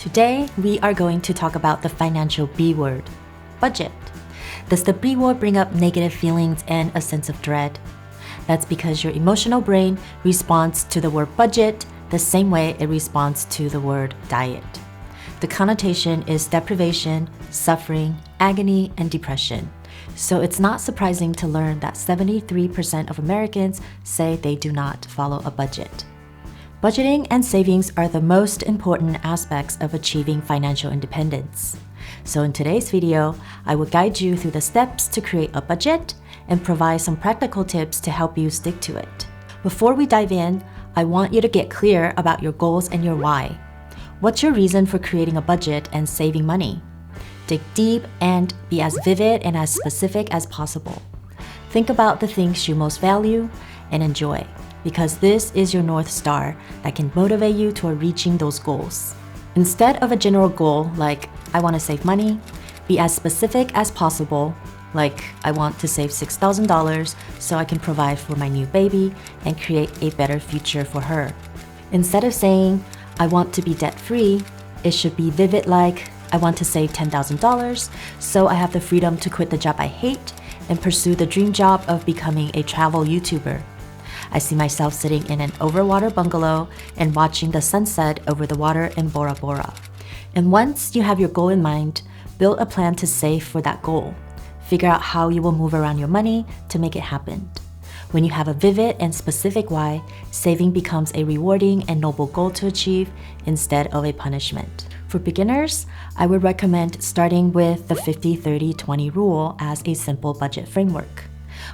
Today, we are going to talk about the financial B word, budget. Does the B word bring up negative feelings and a sense of dread? That's because your emotional brain responds to the word budget the same way it responds to the word diet. The connotation is deprivation, suffering, agony, and depression. So it's not surprising to learn that 73% of Americans say they do not follow a budget. Budgeting and savings are the most important aspects of achieving financial independence. So in today's video, I will guide you through the steps to create a budget and provide some practical tips to help you stick to it. Before we dive in, I want you to get clear about your goals and your why. What's your reason for creating a budget and saving money? Dig deep and be as vivid and as specific as possible. Think about the things you most value and enjoy, because this is your North Star that can motivate you toward reaching those goals. Instead of a general goal like, I want to save money, be as specific as possible, like, I want to save $6,000 so I can provide for my new baby and create a better future for her. Instead of saying, I want to be debt-free, it should be vivid like, I want to save $10,000 so I have the freedom to quit the job I hate and pursue the dream job of becoming a travel YouTuber. I see myself sitting in an overwater bungalow and watching the sunset over the water in Bora Bora. And once you have your goal in mind, build a plan to save for that goal. Figure out how you will move around your money to make it happen. When you have a vivid and specific why, saving becomes a rewarding and noble goal to achieve instead of a punishment. For beginners, I would recommend starting with the 50-30-20 rule as a simple budget framework.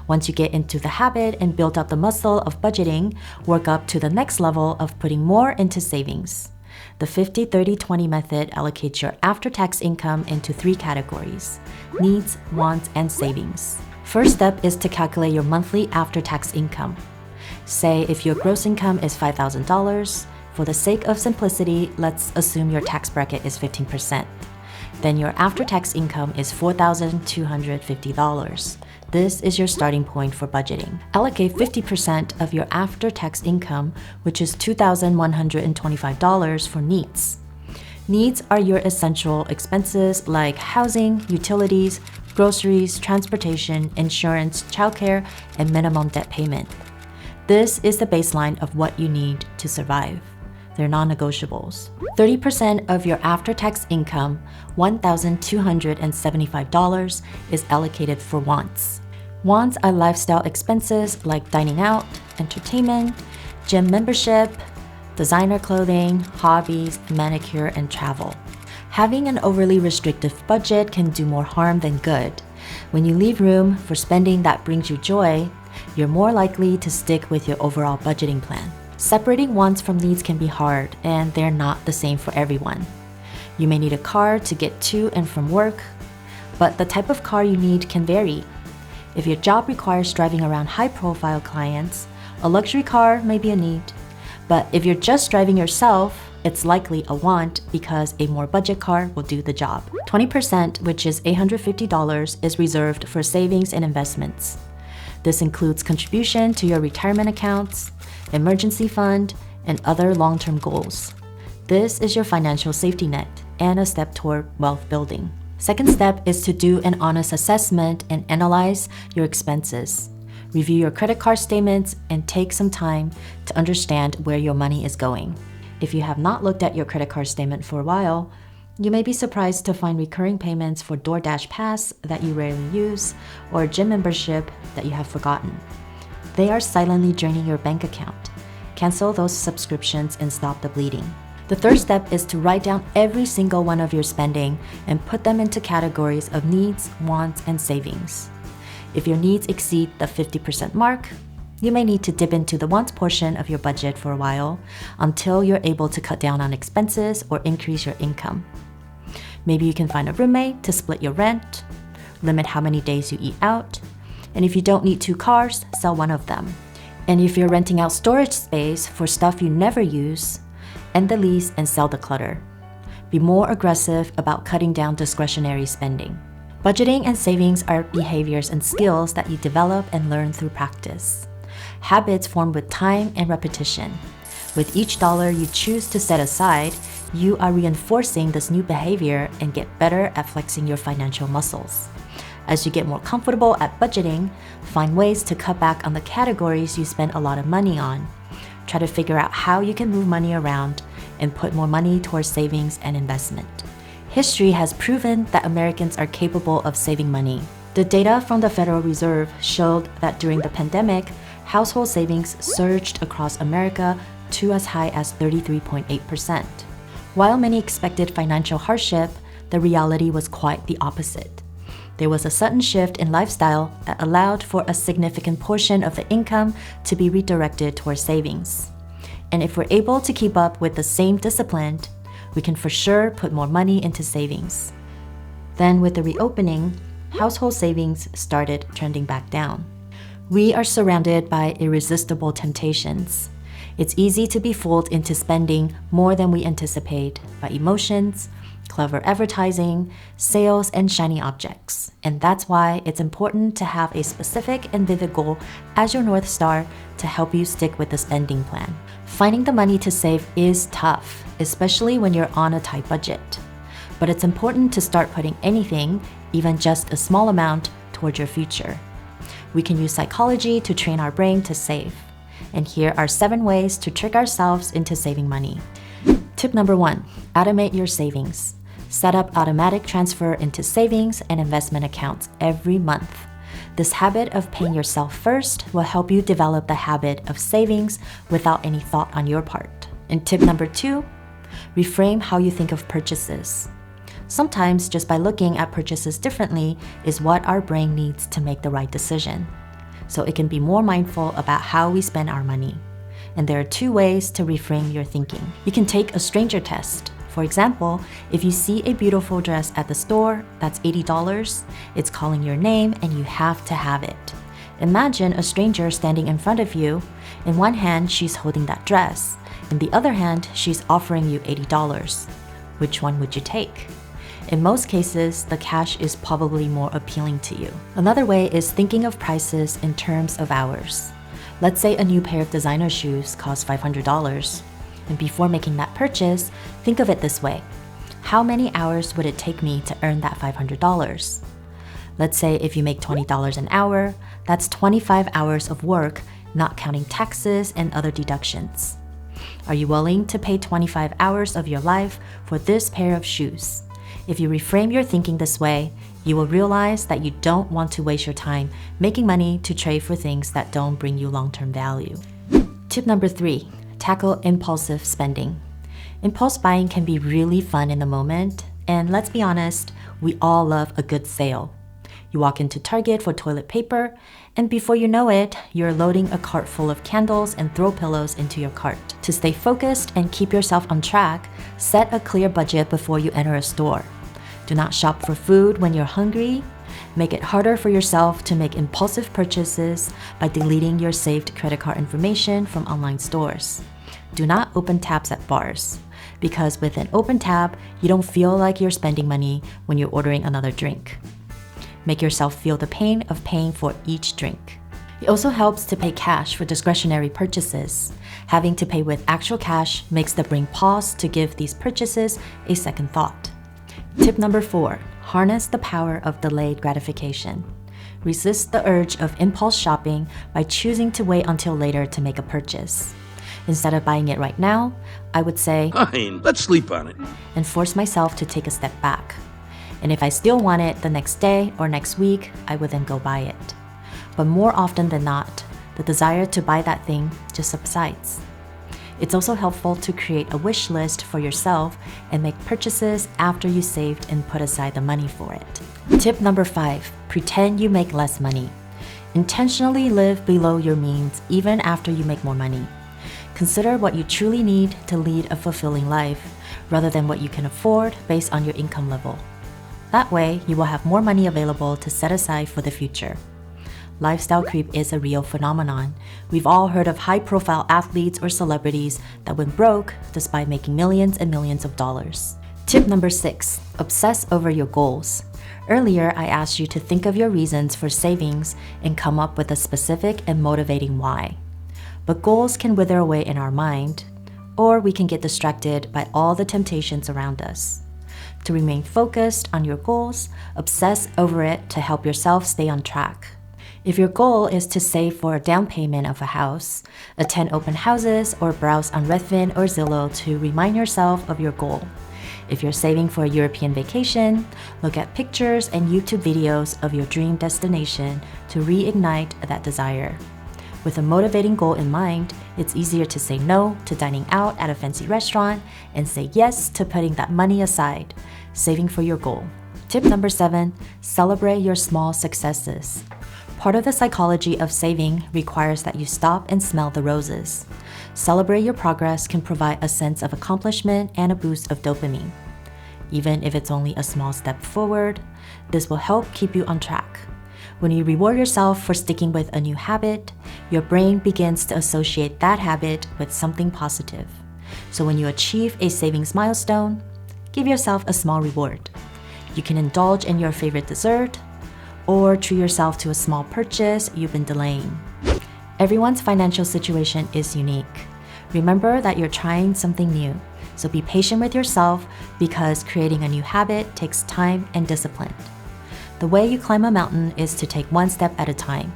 Once you get into the habit and build up the muscle of budgeting, work up to the next level of putting more into savings. The 50-30-20 method allocates your after-tax income into 3 categories: needs, wants, and savings. First step is to calculate your monthly after-tax income. Say if your gross income is $5,000, for the sake of simplicity, let's assume your tax bracket is 15%. Then your after-tax income is $4,250. This is your starting point for budgeting. Allocate 50% of your after-tax income, which is $2,125 for needs. Needs are your essential expenses like housing, utilities, groceries, transportation, insurance, childcare, and minimum debt payment. This is the baseline of what you need to survive. They're non-negotiables. 30% of your after-tax income, $1,275, is allocated for wants. Wants are lifestyle expenses like dining out, entertainment, gym membership, designer clothing, hobbies, manicure, and travel. Having an overly restrictive budget can do more harm than good. When you leave room for spending that brings you joy, you're more likely to stick with your overall budgeting plan. Separating wants from needs can be hard, and they're not the same for everyone. You may need a car to get to and from work, but the type of car you need can vary. If your job requires driving around high-profile clients, a luxury car may be a need. But if you're just driving yourself, it's likely a want because a more budget car will do the job. 20%, which is $850, is reserved for savings and investments. This includes contribution to your retirement accounts, emergency fund, and other long-term goals. This is your financial safety net and a step toward wealth building. Second step is to do an honest assessment and analyze your expenses. Review your credit card statements and take some time to understand where your money is going. If you have not looked at your credit card statement for a while, you may be surprised to find recurring payments for DoorDash Pass that you rarely use or a gym membership that you have forgotten. They are silently draining your bank account. Cancel those subscriptions and stop the bleeding. The third step is to write down every single one of your spending and put them into categories of needs, wants, and savings. If your needs exceed the 50% mark, you may need to dip into the wants portion of your budget for a while until you're able to cut down on expenses or increase your income. Maybe you can find a roommate to split your rent, limit how many days you eat out, and if you don't need 2 cars, sell one of them. And if you're renting out storage space for stuff you never use, end the lease and sell the clutter. Be more aggressive about cutting down discretionary spending. Budgeting and savings are behaviors and skills that you develop and learn through practice. Habits form with time and repetition. With each dollar you choose to set aside, you are reinforcing this new behavior and get better at flexing your financial muscles. As you get more comfortable at budgeting, find ways to cut back on the categories you spend a lot of money on. Try to figure out how you can move money around and put more money towards savings and investment. History has proven that Americans are capable of saving money. The data from the Federal Reserve showed that during the pandemic, household savings surged across America to as high as 33.8%. While many expected financial hardship, the reality was quite the opposite. There was a sudden shift in lifestyle that allowed for a significant portion of the income to be redirected towards savings. And if we're able to keep up with the same discipline, we can for sure put more money into savings. Then with the reopening, household savings started trending back down. We are surrounded by irresistible temptations. It's easy to be fooled into spending more than we anticipate by emotions, clever advertising, sales, and shiny objects. And that's why it's important to have a specific and vivid goal as your North Star to help you stick with the spending plan. Finding the money to save is tough, especially when you're on a tight budget. But it's important to start putting anything, even just a small amount, toward your future. We can use psychology to train our brain to save. And here are 7 ways to trick ourselves into saving money. Tip number 1, automate your savings. Set up automatic transfer into savings and investment accounts every month. This habit of paying yourself first will help you develop the habit of savings without any thought on your part. And tip number 2, reframe how you think of purchases. Sometimes just by looking at purchases differently is what our brain needs to make the right decision. So it can be more mindful about how we spend our money. And there are 2 ways to reframe your thinking. You can take a stranger test. For example, if you see a beautiful dress at the store that's $80, it's calling your name and you have to have it. Imagine a stranger standing in front of you. In one hand, she's holding that dress. In the other hand, she's offering you $80. Which one would you take? In most cases, the cash is probably more appealing to you. Another way is thinking of prices in terms of hours. Let's say a new pair of designer shoes costs $500. And before making that purchase, think of it this way. How many hours would it take me to earn that $500? Let's say if you make $20 an hour, that's 25 hours of work, not counting taxes and other deductions. Are you willing to pay 25 hours of your life for this pair of shoes? If you reframe your thinking this way, you will realize that you don't want to waste your time making money to trade for things that don't bring you long-term value. Tip number 3, tackle impulsive spending. Impulse buying can be really fun in the moment, and let's be honest, we all love a good sale. You walk into Target for toilet paper, and before you know it, you're loading a cart full of candles and throw pillows into your cart. To stay focused and keep yourself on track, set a clear budget before you enter a store. Do not shop for food when you're hungry. Make it harder for yourself to make impulsive purchases by deleting your saved credit card information from online stores. Do not open tabs at bars, because with an open tab, you don't feel like you're spending money when you're ordering another drink. Make yourself feel the pain of paying for each drink. It also helps to pay cash for discretionary purchases. Having to pay with actual cash makes the brain pause to give these purchases a second thought. Tip number 4, harness the power of delayed gratification. Resist the urge of impulse shopping by choosing to wait until later to make a purchase. Instead of buying it right now, I would say, Fine, let's sleep on it. And force myself to take a step back. And if I still want it the next day or next week, I would then go buy it. But more often than not, the desire to buy that thing just subsides. It's also helpful to create a wish list for yourself and make purchases after you saved and put aside the money for it. Tip number 5, pretend you make less money. Intentionally live below your means even after you make more money. Consider what you truly need to lead a fulfilling life, rather than what you can afford based on your income level. That way, you will have more money available to set aside for the future. Lifestyle creep is a real phenomenon. We've all heard of high-profile athletes or celebrities that went broke despite making millions and millions of dollars. Tip number 6, obsess over your goals. Earlier, I asked you to think of your reasons for savings and come up with a specific and motivating why. But goals can wither away in our mind. or we can get distracted by all the temptations around us. To remain focused on your goals, obsess over it to help yourself stay on track. If your goal is to save for a down payment of a house, attend open houses, or browse on Redfin or Zillow to remind yourself of your goal. If you're saving for a European vacation, look at pictures and YouTube videos of your dream destination to reignite that desire. With a motivating goal in mind, it's easier to say no to dining out at a fancy restaurant and say yes to putting that money aside, saving for your goal. Tip number 7, celebrate your small successes. Part of the psychology of saving requires that you stop and smell the roses. Celebrate your progress can provide a sense of accomplishment and a boost of dopamine. Even if it's only a small step forward, this will help keep you on track. When you reward yourself for sticking with a new habit, your brain begins to associate that habit with something positive. So when you achieve a savings milestone, give yourself a small reward. You can indulge in your favorite dessert, or treat yourself to a small purchase you've been delaying. Everyone's financial situation is unique. Remember that you're trying something new, so be patient with yourself because creating a new habit takes time and discipline. The way you climb a mountain is to take one step at a time.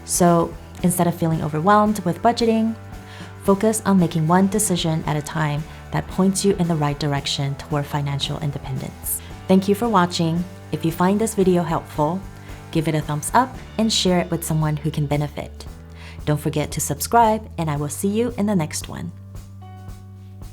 So instead of feeling overwhelmed with budgeting, focus on making one decision at a time that points you in the right direction toward financial independence. Thank you for watching. If you find this video helpful, give it a thumbs up and share it with someone who can benefit. Don't forget to subscribe, and I will see you in the next one.